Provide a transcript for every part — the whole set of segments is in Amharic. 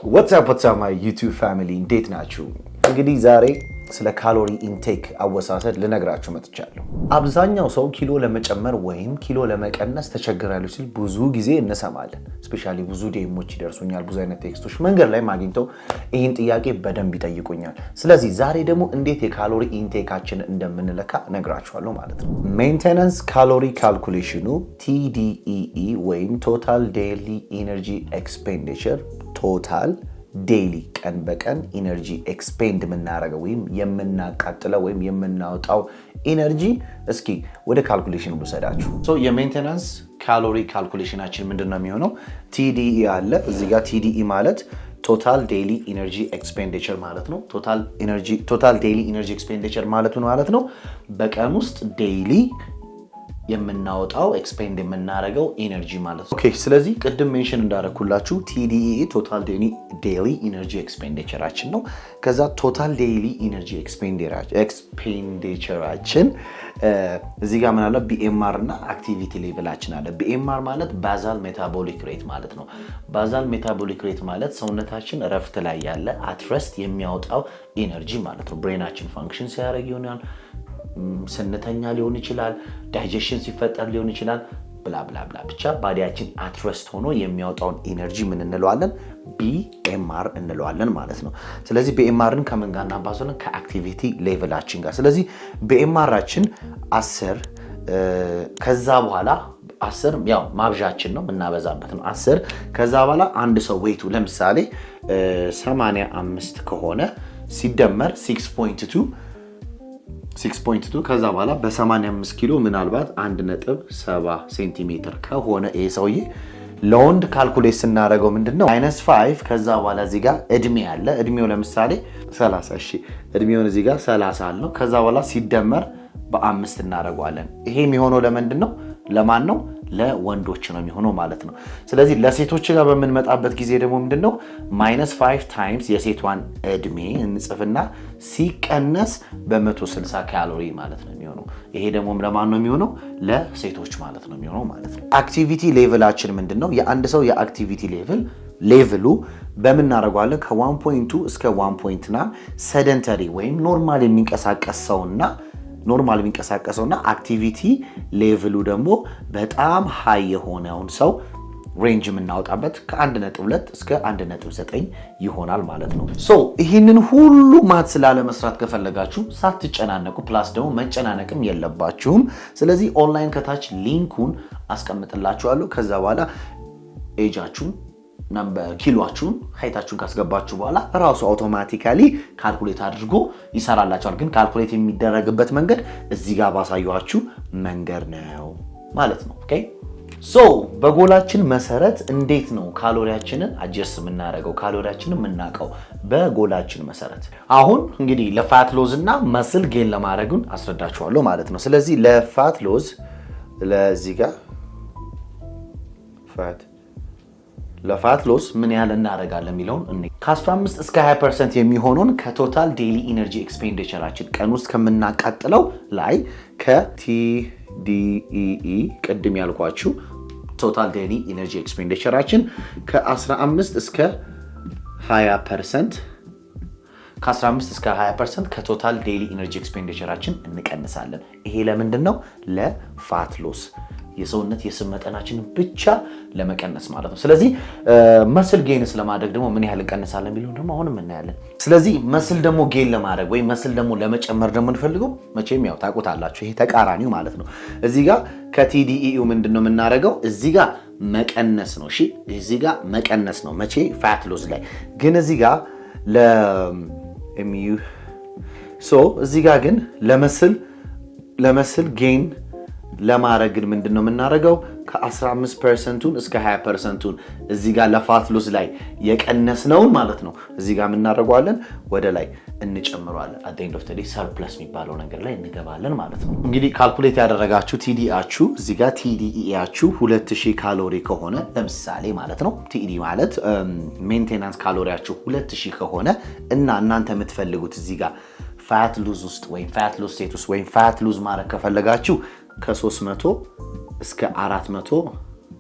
What's up my YouTube family? እንዴት ናችሁ? እንግዲህ ዛሬ ስለ ካሎሪ ኢንቴክ አወሳሰድ ልነግራችሁ መጥቻለሁ። አብዛኛው ሰው ኪሎ ለመጨመር ወይም ኪሎ ለመቀነስ ተቸግራለሁ ሲል ብዙ ጊዜ እንሰማለን። ስፔሻሊ ብዙ ዴሞች ይደርሱኛል፣ ብዙ አይነት ቴክስቶች መንገድ ላይ ማግኝተው ይህን ጥያቄ በደንብ ይጠይቁኛል። ስለዚህ ዛሬ ደግሞ እንዴት የካሎሪ ኢንቴካችንን እንደምንለካ ነግራችኋለሁ ማለት ነው። ሜንቴናንስ ካሎሪ ካልኩሌሽኑ TDEE ወይም ቶታል ዴይሊ ኢነርጂ ኤክስፔንዲቸር ቶታል ዴይሊ ቀን በቀን ኢነርጂ ኤክስፔንድ የምናደርገው ወይም የምናቃጥለው ወይም የምናወጣው ኢነርጂ እስኪ ወደ ካልኩሌሽኑ ልውሰዳችሁ። የሜንቴናንስ ካሎሪ ካልኩሌሽናችን ምንድነው የሚሆነው? TDE አለ እዚህ ጋር TDE ማለት ቶታል ዴይሊ ኢነርጂ ኤክስፔንዲቸር ማለት ነው። ቶታል ዴይሊ ኢነርጂ ኤክስፔንዲቸር ማለት ነው በቀን ውስጥ ዴይሊ የምናወጣው ኤክስፔንድ የምናደርገው ኢነርጂ ማለት ነው። ኦኬ ስለዚህ ቅድም ሜንሽን እንዳደረኩላችሁ TDE ቶታል ዴይሊ ኢነርጂ ኤክስፔንዲቸራችን ነው። ከዛ ቶታል ዴይሊ ኢነርጂ ኤክስፔንዲቸራችን እዚህ ጋር ምን አለ? BMR እና አክቲቪቲ ሌቭላችን አለ። BMR ማለት ባዛል ሜታቦሊክ ሬት ማለት ነው። ባዛል ሜታቦሊክ ሬት ማለት ሰውነታችን ረፍት ላይ ያለ አትረስት የሚያወጣው ኢነርጂ ማለት ነው። ብሬናችን ፋንክሽን ሲያደርግ ይሆናል፣ ስንተኛ ሊሆን ይችላል፣ ዳይጀሽን ሲፈጠር ሊሆን ይችላል፣ ብላ ብላ ብላ ብቻ ባዲያችን አትረስት ሆኖ የሚያወጣውን ኢነርጂ ምን እንለዋለን? BMR እንለዋለን ማለት ነው። ስለዚህ BMRን ከምን ጋር እናባዛለን? ከአክቲቪቲ ሌቭላችን ጋር። ስለዚህ BMRአችን 10 ከዛ በኋላ 10 ያው ማብዣችን ነው የምናበዛበት ነው 10 ከዛ በኋላ አንድ ሰው ዌይቱ ለምሳሌ 85 ከሆነ ሲደመር 6.2 ከዛ በኋላ በ85 ኪሎ ምናልባት 1.7 ሴንቲሜትር ከሆነ ይሄ ሰውዬ ለወንድ ካልኩሌት ስናደርገው ምንድነው -5 ከዛ በኋላ እዚህ ጋር እድሜ አለ። እድሜው ለምሳሌ 30 እሺ እድሜውን እዚህ ጋር 30 አለው። ከዛ በኋላ ሲደመር በ5 እናደርጋለን። ይሄ የሚሆነው ለምንድነው? ለማን ነው? ለወንዶች ነው የሚሆነው ማለት ነው። ስለዚህ ለሴቶች ጋር በመንመጣበት ጊዜ ደግሞ ምንድነው -5 ታይምስ የሴቷን እድሜ እንጽፍና ሲቀነስ በ160 ካሎሪ ማለት ነው የሚሆነው። ይሄ ደግሞ ለማን ነው የሚሆነው? ለሴቶች ማለት ነው የሚሆነው ማለት ነው። አክቲቪቲ ሌቭላችን ምንድነው? የአንድ ሰው የአክቲቪቲ ሌቭሉ በምን እናደርጋለን? ከ1.2 እስከ 1.9 ሰደንተሪ ወይም ኖርማል የሚንቀሳቀሰውና አክቲቪቲ ሌቭሉ ደግሞ በጣም ሃይ የሆነውን ሰው ሬንጅ የምናወጣበት ከ1.2 እስከ 1.9 ይሆናል ማለት ነው። ይህንን ሁሉ ማት ስላለ መስራት ከፈለጋችሁ ሳትጨናነቁ ፕላስ ደግሞ መጨናነቅም የለባችሁም። ስለዚህ ኦንላይን ከታች ሊንኩን አስቀምጥላችኋለሁ። ከዛ በኋላ ኤጃችሁን ኪሎአችሁን ሃይታችሁን ካስገባችሁ በኋላ ራሱ አውቶማቲካሊ ካልኩሌት አድርጎ ይሰራላችኋል። ግን ካልኩሌት የሚደረግበት መንገድ እዚህ ጋር ባሳያችሁ መንገድ ነው ማለት ነው። ኦኬ በጎላችን መሰረት እንዴት ነው ካሎሪያችንን አጀስት የምናደርገው? ካሎሪያችንን የምናውቀው በጎላችን መሰረት። አሁን እንግዲህ ለፋት ሎዝ እና መስል ጌን ለማድረግን አስረዳችኋለሁ ማለት ነው። ስለዚህ ለፋት ሎዝ ለዚህ ጋር ለፋት ሎስ ምን ያህል እናደርጋለን የሚለውን ከ15 እስከ 20% የሚሆነውን ከቶታል ዴይሊ ኢነርጂ ኤክስፔንዲቸራችን ቀን ውስጥ ከምናቃጥለው ላይ ከTDEE ቅድም ያልኳችሁ ቶታል ዴይሊ ኢነርጂ ኤክስፔንዲቸራችን ከ15 እስከ 20% ከቶታል ዴይሊ ኢነርጂ ኤክስፔንዲቸራችን እንቀንሳለን። ይሄ ለምንድነው? ለፋት ሎስ የሰውነት የስብ መጠናችንን ብቻ ለመቀነስ ማለት ነው። ስለዚህ መስል ጌንስ ለማድረግ ደግሞ ምን ያህል እንቀንሳለን የሚለው ደግሞ አሁንም እናያለን። ስለዚህ መስል ደግሞ ጌን ለማድረግ ወይ መስል ደግሞ ለመጨመር ደግሞ እንፈልገው መቼም ያው ታውቁታላችሁ ይሄ ተቃራኒው ማለት ነው። እዚህ ጋር ከTDEE ምንድነው የምናደርገው? እዚህ ጋር መቀነስ ነው። እሺ እዚህ ጋር መቀነስ ነው መቼ? ፋት ሎስ ላይ። ግን እዚህ ጋር ለMU እዚህ ጋር ግን ለመስል ጌን ለማድረግ ምንድነው የምናደርገው? ከ15% እስከ 20% እዚህ ጋር ለፋት ሎስ ላይ የቀነስነው ማለት ነው። እዚህ ጋር እናደርጋለን ወደ ላይ እንጨምራለን። at the end of the day surplus የሚባለው ነገር ላይ እንገባለን ማለት ነው። እንግዲህ ካልኩሌት ያደረጋችሁ TDEአችሁ እዚህ ጋር TDEአችሁ 2000 ካሎሪ ከሆነ ለምሳሌ ማለት ነው። TDE ማለት ሜንቴናንስ ካሎሪያችሁ 2000 ከሆነ እና እናንተ የምትፈልጉት እዚህ ጋር ፋት ሉዝ ውስጥ ወይ ፋት ሎስ ስቴት ውስጥ ወይ ፋት ሉዝ ማድረግ ከፈለጋችሁ ከ300 እስከ 400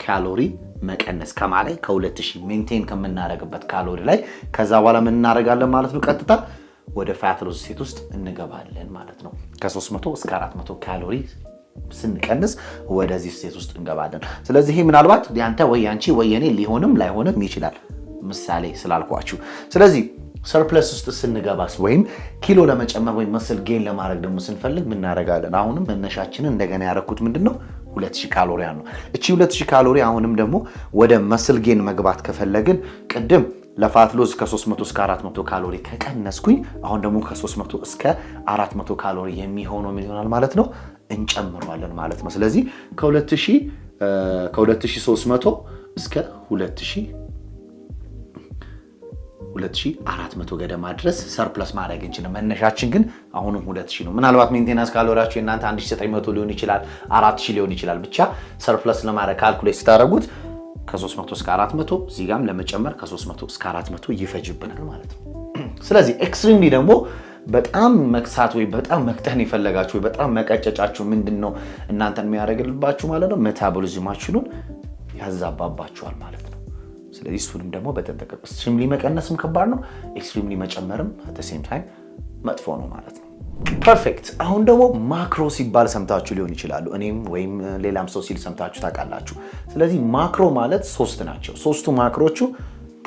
ካሎሪ መቀነስ ከማላይ ከ2000 ሜንቴን ከምናደርግበት ካሎሪ ላይ ከዛ በኋላ ምን እናደርጋለን ማለት ነው ቀጥታ ወደ ፋት ሎስ ስቴት ውስጥ እንገባለን ማለት ነው ከ300 እስከ 400 ካሎሪ ስንቀንስ ወደዚህ ስቴት ውስጥ እንገባለን ስለዚህ ይሄ ምናልባት ያንተ ወይ ያንቺ ወይ የኔ ሊሆንም ላይሆንም ይችላል ምሳሌ ስላልኳችሁ ስለዚህ ሰርፕለስ ውስጥ ስንገባስ ወይም ኪሎ ለመጨመር ወይ መስል ጌን ለማድረግ ደግሞ ስንፈልግ ምን እናደርጋለን አሁንም መነሻችንን እንደገና ያረኩት ምንድነው 2000 ካሎሪ ነው እቺ 2000 ካሎሪ አሁንም ደግሞ ወደ መስል ጌን መግባት ከፈለግን ቅድም ለፋት ሎስ ከ300 እስከ 400 ካሎሪ ከቀነስኩኝ አሁን ደግሞ ከ300 እስከ 400 ካሎሪ የሚሆነው ምን ይሆናል ማለት ነው እንጨምራለን ማለት ነው ስለዚህ ከ2300 እስከ 2400 ገደማ ድረስ ሰርፕለስ ማድረግ እንችላለን መነሻችን ግን አሁንም 2000 ነው ምናልባት ሜንቴናንስ ካሎሪያችሁ እናንተ 1900 ሊሆን ይችላል 4000 ሊሆን ይችላል ብቻ ሰርፕለስ ለማድረግ ካልኩሌት ስታደርጉት ከ300 እስከ 400 እዚህ ጋርም ለመጨመር ከ300 እስከ 400 ይፈጅብናል ማለት ነው ስለዚህ ኤክስትሪምሊ ደግሞ በጣም መክሳት ወይ በጣም መቅጠን ይፈልጋችሁ ወይ በጣም መቀጨጫችሁ ምንድነው እናንተን የሚያደርግልባችሁ ማለት ነው ሜታቦሊዝማችሁን ያዛባባችኋል ማለት ነው ስለዚህ እሱንም ደግሞ በተጠቀም ኤክስትሪምሊ መቀነስም ከባድ ነው ኤክስትሪምሊ መጨመርም at the same time መጥፎ ነው ማለት ነው ፐርፌክት አሁን ደግሞ ማክሮ ሲባል ሰምታችሁ ሊሆን ይችላል እኔም ወይም ሌላም ሰው ሲል ሰምታችሁ ታውቃላችሁ ስለዚህ ማክሮ ማለት ሶስት ናቸው ሶስቱ ማክሮቹ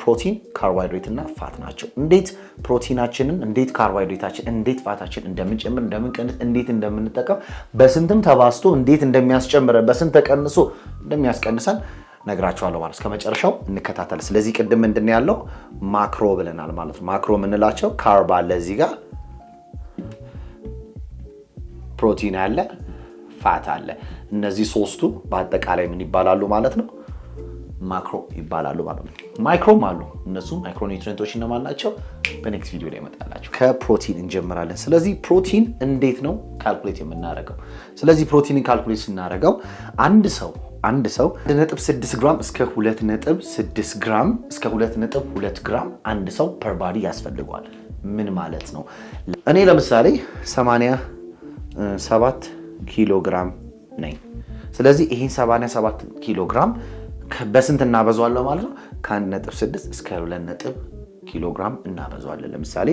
ፕሮቲን ካርቦሃይድሬት እና ፋት ናቸው እንዴት ፕሮቲናችንን እንዴት ካርቦሃይድሬታችን እንዴት ፋታችን እንደምንጨምር እንደምንቀንስ እንዴት እንደምንጠቀም በስንትም ተባስቶ እንዴት እንደሚያስጨምረ በስንት ተቀንሶ እንደሚያስቀንሰን ነግራችኋለሁ ማለት እስከመጨረሻው እንከታተል ስለዚህ ቅድም ምንድነው ያለው ማክሮ ብለናል ማለት ነው ማክሮ ምንላቸው ካርብ አለ እዚህ ጋር ፕሮቲን አለ ፋት አለ እነዚህ ሶስቱ በአጠቃላይ ምን ይባላሉ ማለት ነው ማክሮ ይባላሉ ማለት ነው ማይክሮም አሉ እነሱ ማይክሮ ኒውትሪየንቶች እነማን ናቸው በኔክስት ቪዲዮ ላይ መጣላችሁ ከፕሮቲን እንጀምራለን ስለዚህ ፕሮቲን እንዴት ነው ካልኩሌት የምናደርገው ስለዚህ ፕሮቲንን ካልኩሌት ስናደርገው አንድ ሰው 1.6 ግራም እስከ 2.6 ግራም እስከ 2.2 ግራም አንድ ሰው ፐር ባዲ ያስፈልጋል ምን ማለት ነው እኔ ለምሳሌ 87 ኪሎ ግራም ነኝ ስለዚህ ይሄን 87 ኪሎ ግራም በስንት እናበዛዋለን ማለት ነው ከ1.6 እስከ 2 ኪሎ ግራም እናበዛዋለን ለምሳሌ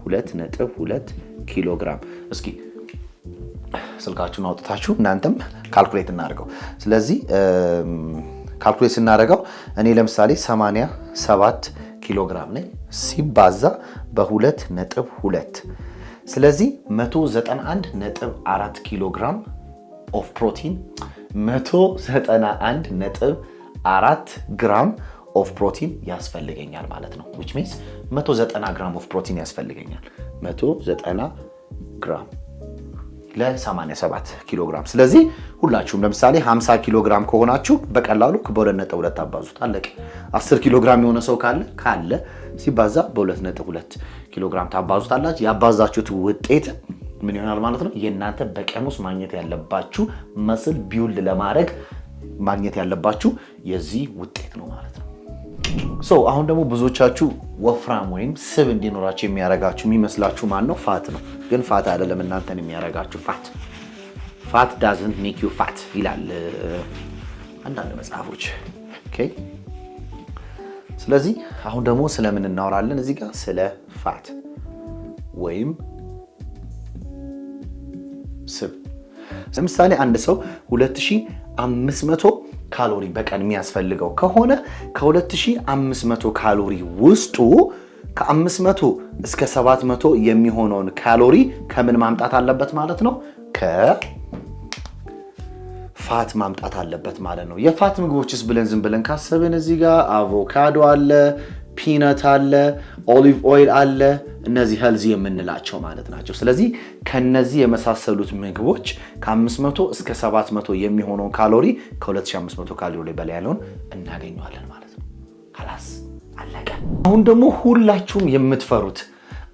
2.2 ኪሎ ግራም እስኪ ስልካችሁን አውጥታችሁ እናንተም ካልኩሌት እናደርገው ስለዚህ ካልኩሌት እናደርገው እኔ ለምሳሌ 87 ኪሎ ግራም ነኝ ሲባዛ በ2.2 ስለዚህ 191.4 ኪሎ ግራም ኦፍ ፕሮቲን 191.4 ግራም ኦፍ ፕሮቲን ያስፈልገኛል ማለት ነው which means 190 ግራም ኦፍ ፕሮቲን ያስፈልገኛል 190 ግራም ለ87 ኪሎ ግራም ስለዚህ ሁላችሁም ለምሳሌ 50 ኪሎ ግራም ከሆናችሁ በቀላሉ በ2.2 አባዙት አለቀ 10 ኪሎ ግራም የሆነ ሰው ካለ ሲባዛ በ2.2 ኪሎ ግራም ታባዙታላችሁ ያባዛችሁት ውጤት ምን ይሆናል ማለት ነው የእናንተ በቀን ውስጥ ማግኘት ያለባችሁ መስል ቢውልድ ለማድረግ ማግኘት ያለባችሁ የዚህ ውጤት ነው ማለት ነው አሁን ደግሞ ብዙዎቻችሁ ወፍራም ወይም ስብ እንዲኖራችሁ የሚያረጋችሁ የሚመስላችሁ ማን ነው ፋት ነው ግን ፋት አይደለም እናንተን የሚያረጋችሁ ፋት doesn't make you fat ይላል አንዳንድ መጽሐፎች ኦኬ ስለዚህ አሁን ደግሞ ስለምን እናወራለን እዚህ ጋር ስለ ፋት ወይም ስብ ለምሳሌ አንድ ሰው 2500 ካሎሪ በቀን የሚያስፈልገው ከሆነ ከ2500 ካሎሪ ውስጡ ከ500 እስከ 700 የሚሆነውን ካሎሪ ከምን ማምጣት አለበት ማለት ነው ከፋት ማምጣት አለበት ማለት ነው የፋት ምግቦችስ ብለን ዝም ብለን ካሰብን እዚህ ጋር አቮካዶ አለ ፒናት አለ ኦሊቭ ኦይል አለ እነዚህ ሄልዚ የምንላቸው ማለት ናቸው ስለዚህ ከነዚህ የመሳሰሉት ምግቦች ከ500 እስከ 700 የሚሆነው ካሎሪ ከ2500 ካሎሪ በላይ ያለውን እናገኛለን ማለት ነው خلاص አለቀ አሁን ደግሞ ሁላችሁም የምትፈሩት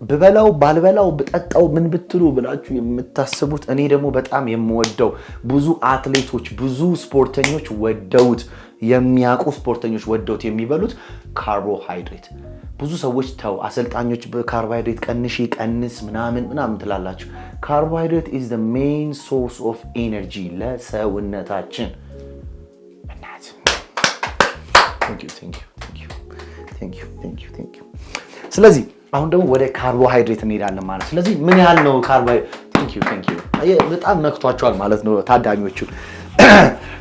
በበላው ባልበላው በጠጣው ምን ብትሉ ብላችሁ የምታስቡት እኔ ደግሞ በጣም የምወደው ብዙ አትሌቶች ብዙ ስፖርተኞች ወደውት የሚያቁ ስፖርተኞች ወደውት የሚበሉት ካርቦሃይድሬት ብዙ ሰዎች ተው አሰልጣኞች በካርቦሃይድሬት ቀንስ ምናምን ትላላችሁ ካርቦሃይድሬት is the main source of energy ለሰውነታችን ቴንክ ዩ ስለዚህ አሁን ደግሞ ወደ ካርቦሃይድሬት እንሄዳለን ማለት ስለዚህ ምን ያህል ነው ካርቦሃይድሬት ቴንክ ዩ በጣም ነክቷቸዋል ማለት ነው ታዳሚዎቹ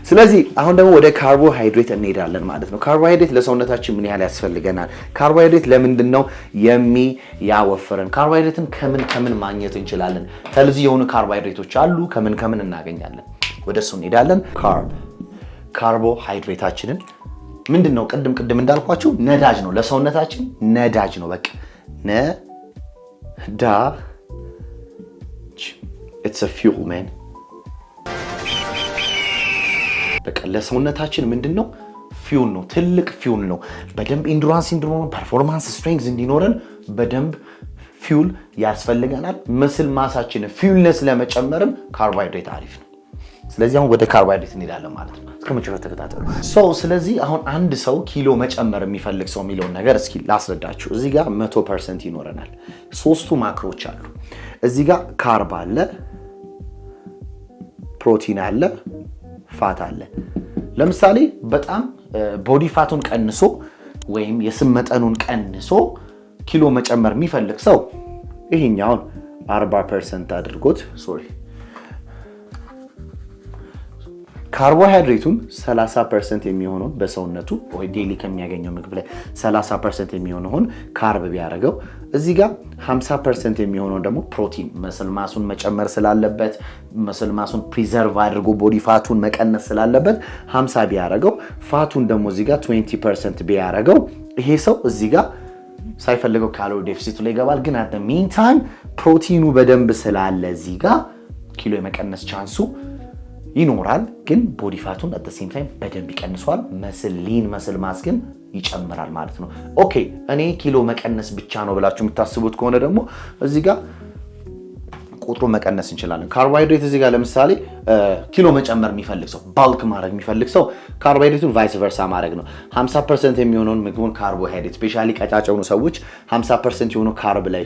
ስለዚህ አሁን ደግሞ ወደ ካርቦሃይድሬት እንሄዳለን ማለት ነው ካርቦሃይድሬት ለሰውነታችን ምን ያህል ያስፈልገናል ካርቦሃይድሬት ለምንድነው የሚያወፍረን ካርቦሃይድሬትን ከምን ማግኘት እንችላለን ተልዚ የሆኑ ካርቦሃይድሬቶች አሉ ከምን እናገኛለን ወደሱ እንሄዳለን ካርቦሃይድሬታችንን ምንድነው ቅድም እንዳልኳችሁ ነዳጅ ነው ለሰውነታችን ነዳጅ ነው በቃ ነዳጅ it's a fuel man በቃ ለሰውነታችን ምንድነው ፊውል ነው ትልቅ ፊውል ነው በደንብ ኢንዱራንስ እንዲኖረን ፐርፎርማንስ ስትሬንግዝ እንዲኖረን በደንብ ፊውል ያስፈልገናል መስል ማሳችን ፊውልነስ ለመጨመርም ካርቦሃይድሬት አሪፍ ነው ስለዚህ አሁን ወደ ካርቦሃይድሬት እንሄዳለን ማለት ነው እስከመጨረሻው ተከታተሉ ስለዚህ አሁን አንድ ሰው ኪሎ መጨመር የሚፈልግ ሰው የሚለው ነገር እስኪ ላስረዳችሁ እዚህ ጋር 100% ይኖረናል ሶስቱ ማክሮች አሉ እዚህ ጋር ካርብ አለ ፕሮቲን አለ ፋት አለ ለምሳሌ በጣም ቦዲ ፋቱን ቀንሶ ወይም የስብ መጠኑን ቀንሶ ኪሎ መጨመር የሚፈልግ ሰው ይሄኛውን 40% አድርጎት ካርቦሃይድሬቱን 30% የሚሆነው በሰውነቱ ወይ ዴሊ ከሚያገኘው ምግብ ላይ 30% የሚሆነውን ካርብ ቢያደርገው እዚህ ጋር 50% የሚሆነው ደግሞ ፕሮቲን መስል ማሱን መጨመር ስላለበት መስል ማሱን ፕሪዘርቭ አድርጎ ቦዲ ፋቱን መቀነስ ስላለበት 50 ቢያደርገው ፋቱን ደግሞ እዚህ ጋር 20% ቢያደርገው ይሄ ሰው እዚህ ጋር ሳይፈልገው ካሎሪ ዴፊሲት ላይ ይገባል ግን at the meantime ፕሮቲኑ በደንብ ስላለ እዚህ ጋር ኪሎ የመቀነስ ቻንሱ ይኖራል ግን ቦዲ ፋቱን at the same time በደንብ ይቀንሷል መስሊን መስል ማስ ግን ይጨምራል ማለት ነው ኦኬ እኔ ኪሎ መቀነስ ብቻ ነው ብላችሁ የምታስቡት ከሆነ ደግሞ እዚህ ጋር ቁጥሩ መቀነስ እንችላለን ካርቦሃይድሬት እዚህ ጋር ለምሳሌ ኪሎ መጨመር የሚፈልግ ሰው ባልክ ማድረግ የሚፈልግ ሰው ካርቦሃይድሬቱን ቫይስ ቨርሳ ማድረግ ነው 50% የሚሆነውን ምግቡን ካርቦሃይድሬት ስፔሻሊ ቀጫጫው ሰዎች 50% የሆነው ካርብ ላይ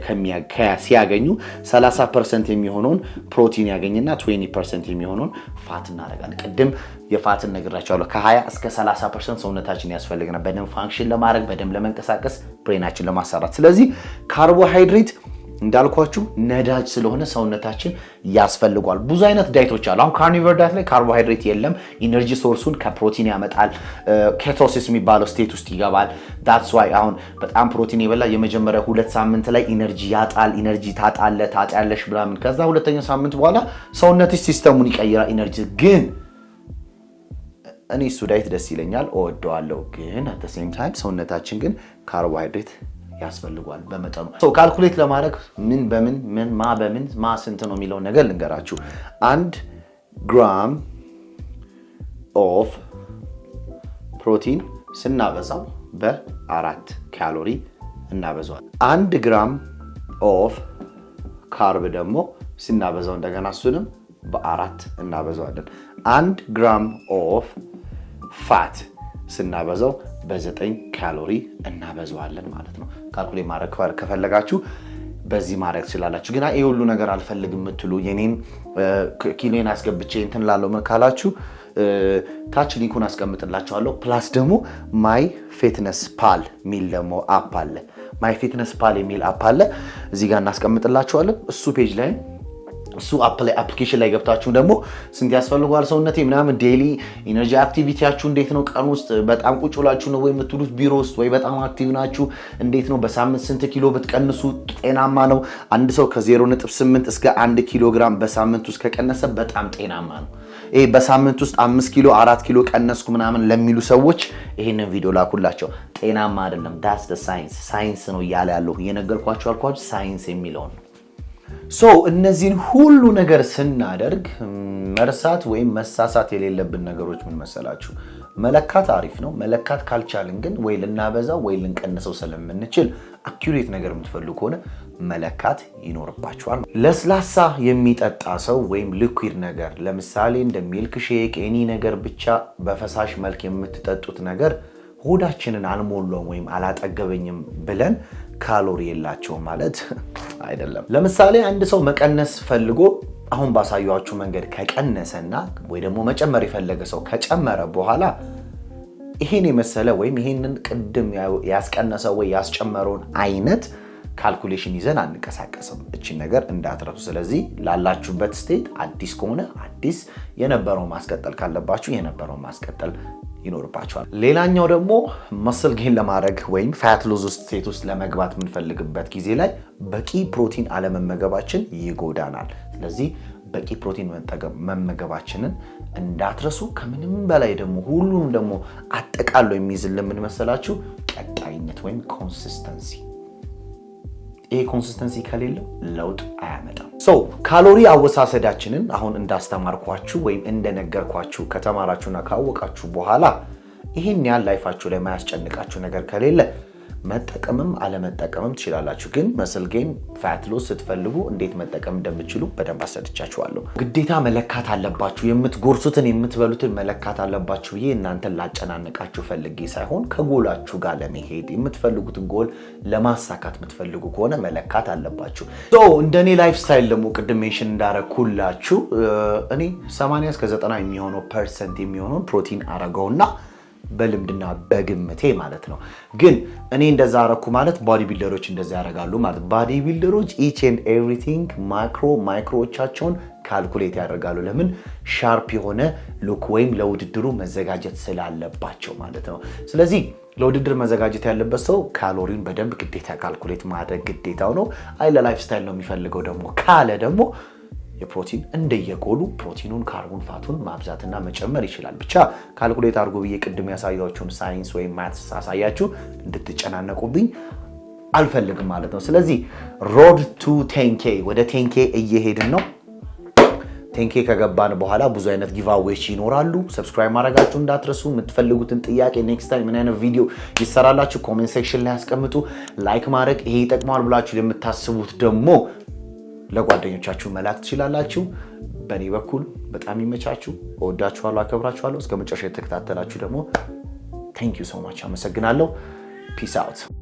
ሲያገኙ 30% የሚሆነውን ፕሮቲን ያገኝና 20% የሚሆነውን ፋት እናደርጋለን ቅድም የፋትን ነግራችኋለሁ ከ20 እስከ 30% ሰውነታችን ያስፈልገናል በደም ፋንክሽን ለማድረግ በደም ለመንቀሳቀስ ብሬናችን ለማሰራት ስለዚህ ካርቦሃይድሬት እንዳልኳችሁ ነዳጅ ስለሆነ ሰውነታችን ያስፈልጋል ብዙ አይነት ዳይቶች አሉ አሁን ካርኒቮር ዳይት ላይ ካርቦሃይድሬት የለም ኢነርጂ ሶርሱን ከፕሮቲን ያመጣል ኬቶሲስ የሚባለው ስቴት ውስጥ ይገባል that's why አሁን በጣም ፕሮቲን የበላ የመጀመሪያ 2 ሳምንት ላይ ኢነርጂ ያጣል ኢነርጂ ታጣለሽ ብራምን ከዛ ሁለተኛው ሳምንት በኋላ ሰውነትሽ ሲስተሙን ይቀይራል ኢነርጂ ግን እኔ እሱ ዳይት ደስ ይለኛል እወደዋለሁ ግን at the same time ሰውነታችን ግን ካርቦሃይድሬት ያስፈልጋል በመጠኑ ካልኩሌት ለማድረግ ምን ማ ስንት ነው የሚለው ነገር ልንገራችሁ 1 ግራም ኦፍ ፕሮቲን ስናበዛው በ4 ካሎሪ እናበዛዋለን 1 ግራም ኦፍ ካርብ ደግሞ ስናበዛው እንደገና እሱንም በ4 እናበዛዋለን 1 ግራም ኦፍ ፋት ስናበዛው በ9 ካሎሪ እናበዛዋለን ማለት ነው ካልኩሌት ማድረግ ከፈለጋችሁ በዚህ ማድረግ ትችላላችሁ ግን ይሄ ሁሉ ነገር አልፈልግም የምትሉ የኔን ኪሎን አስገብቼ እንትን ላለው መካላችሁ ታች ሊንኩን አስቀምጥላችኋለሁ ፕላስ ደግሞ ማይ ፊትነስ ፓል ሚል ደግሞ አፕ አለ ማይ ፊትነስ ፓል የሚል አፕ አለ እዚህ ጋር እናስቀምጥላችኋለን እሱ ፔጅ ላይ እሱ አፕሊኬሽን ላይ ገብታችሁ ደግሞ ስንት ያስፈልጋል ሰውነቴ ምናምን ዴሊ ኢነርጂ አክቲቪቲያችሁ እንዴት ነው ቀን ውስጥ በጣም ቁጭ ብላችሁ ነው ወይ የምትሉት ቢሮ ውስጥ ወይ በጣም አክቲቭ ናችሁ እንዴት ነው በሳምንት ስንት ኪሎ ብትቀንሱ ጤናማ ነው አንድ ሰው ከ0.8 እስከ 1 ኪሎ ግራም በሳምንት ውስጥ ከቀነሰ በጣም ጤናማ ነው ይሄ በሳምንት ውስጥ 5 ኪሎ 4 ኪሎ ቀነስኩ ምናምን ለሚሉ ሰዎች ይሄንን ቪዲዮ ላኩላቸው ጤናማ አይደለም that's the ሳይንስ ነው ያለው የነገርኳችሁ አልኳችሁ ሳይንስ የሚለው ነው እነዚህን ሁሉ ነገር ስናደርግ መርሳት ወይም መሳሳት የሌለብን ነገሮች ምን መሰላችሁ መለካት አሪፍ ነው መለካት ካልቻልን ግን ወይ ልናበዛው ወይ ልንቀንሰው ስለምንችል አኩሬት ነገር የምትፈልጉ ከሆነ መለካት ይኖርባችኋል ለስላሳ የሚጠጣ ሰው ወይም ሊኩዊድ ነገር ለምሳሌ እንደ ሚልክ ሼክ ኤኒ ነገር ብቻ በፈሳሽ መልክ የምትጠጡት ነገር ሆዳችንን አልሞላውም ወይም አላጠገበኝም ብለን ካሎሪ የላቸው ማለት አይደለም ለምሳሌ አንድ ሰው መቀነስ ፈልጎ አሁን ባሳያችሁ መንገድ ከቀነሰና ወይ ደግሞ መጨመር የፈለገ ሰው ከጨመረ በኋላ ይሄን የመሰለ ወይም ይሄንን ቅድም ያስቀነሰው ወይ ያስጨመረውን አይነት ካልኩሌሽን ይዘን አንቀሳቀስም። እቺ ነገር እንዳትረሱ። ስለዚህ ላላችሁበት ስቴት አዲስ ከሆነ አዲስ የነበረው ማስቀጠል ካለባችሁ የነበረው ማስቀጠል ይኖርባችኋል። ሌላኛው ደግሞ መስል ጌን ለማድረግ ወይም ፋት ሎዝ ስቴት ውስጥ ለመግባት የምንፈልግበት ጊዜ ላይ በቂ ፕሮቲን አለመመገባችን ይጎዳናል። ስለዚህ በቂ ፕሮቲን መመገባችንን እንዳትረሱ። ከምንም በላይ ደግሞ ሁሉንም ደግሞ አጠቃሎ የሚይዝልን ምን መሰላችሁ? ቀጣይነት ወይም ኮንሲስተንሲ። ይሄ ኮንሲስተንሲ ከሌለው ለውጥ አያመጣም። ካሎሪ አወሳሰዳችንን አሁን እንዳስተማርኳችሁ ወይም እንደነገርኳችሁ ከተማራችሁና ካወቃችሁ በኋላ ይሄን ያህል ላይፋችሁ ላይ ማያስጨንቃችሁ ነገር ከሌለ መጠቀምም አለመጠቀምም ትችላላችሁ። ግን መስል ጌን ፋት ሎስ ስትፈልጉ እንዴት መጠቀም እንደምትችሉ በደንብ አስረድቻችኋለሁ። ግዴታ መለካት አለባችሁ፣ የምትጎርሱትን የምትበሉትን መለካት አለባችሁ። ይሄ እናንተን ላጨናነቃችሁ ፈልጌ ሳይሆን ከጎላችሁ ጋር ለመሄድ የምትፈልጉትን ጎል ለማሳካት የምትፈልጉ ከሆነ መለካት አለባችሁ። እንደኔ ላይፍ ስታይል ደግሞ ቅድም ሜንሽን እንዳረኩላችሁ እኔ 80 እስከ 90 የሚሆነው % የሚሆነውን ፕሮቲን አረገውና በልምድና በግምቴ ማለት ነው። ግን እኔ እንደዛ አረኩ ማለት ቦዲ ቢልደሮች እንደዛ ያደርጋሉ ማለት። ቦዲ ቢልደሮች each and everything ማይክሮዎቻቸውን ካልኩሌት ያደርጋሉ። ለምን? ሻርፕ የሆነ ሉክ ወይም ለውድድሩ መዘጋጀት ስላለባቸው ማለት ነው። ስለዚህ ለውድድር መዘጋጀት ያለበት ሰው ካሎሪን በደንብ ግዴታ ካልኩሌት ማድረግ ግዴታው ነው። አይ ለላይፍ ስታይል ነው የሚፈልገው ደግሞ ካለ ደግሞ የፕሮቲን እንደየጎሉ ፕሮቲኑን ካርቦን ፋቱን ማብዛትና መጨመር ይችላል። ብቻ ካልኩሌት አድርጎ ብዬ ቅድም ያሳያችሁን ሳይንስ ወይም ማትስ አሳያችሁ እንድትጨናነቁብኝ አልፈልግም ማለት ነው። ስለዚህ ሮድ ቱ 10k ወደ 10k እየሄድን ነው። 10k ከገባን በኋላ ብዙ አይነት ጊቫዌዎች ይኖራሉ። ሰብስክራይብ ማድረጋችሁ እንዳትረሱ። የምትፈልጉትን ጥያቄ ኔክስት ታይም ምን አይነት ቪዲዮ ይሰራላችሁ ኮሜንት ሴክሽን ላይ አስቀምጡ። ላይክ ማድረግ ይሄ ይጠቅማል ብላችሁ የምታስቡት ደግሞ ለጓደኞቻችሁ መላክ ትችላላችሁ። በእኔ በኩል በጣም ይመቻችሁ። እወዳችኋለሁ፣ አከብራችኋለሁ። እስከ መጨረሻ የተከታተላችሁ ደግሞ thank you so much አመሰግናለሁ። peace out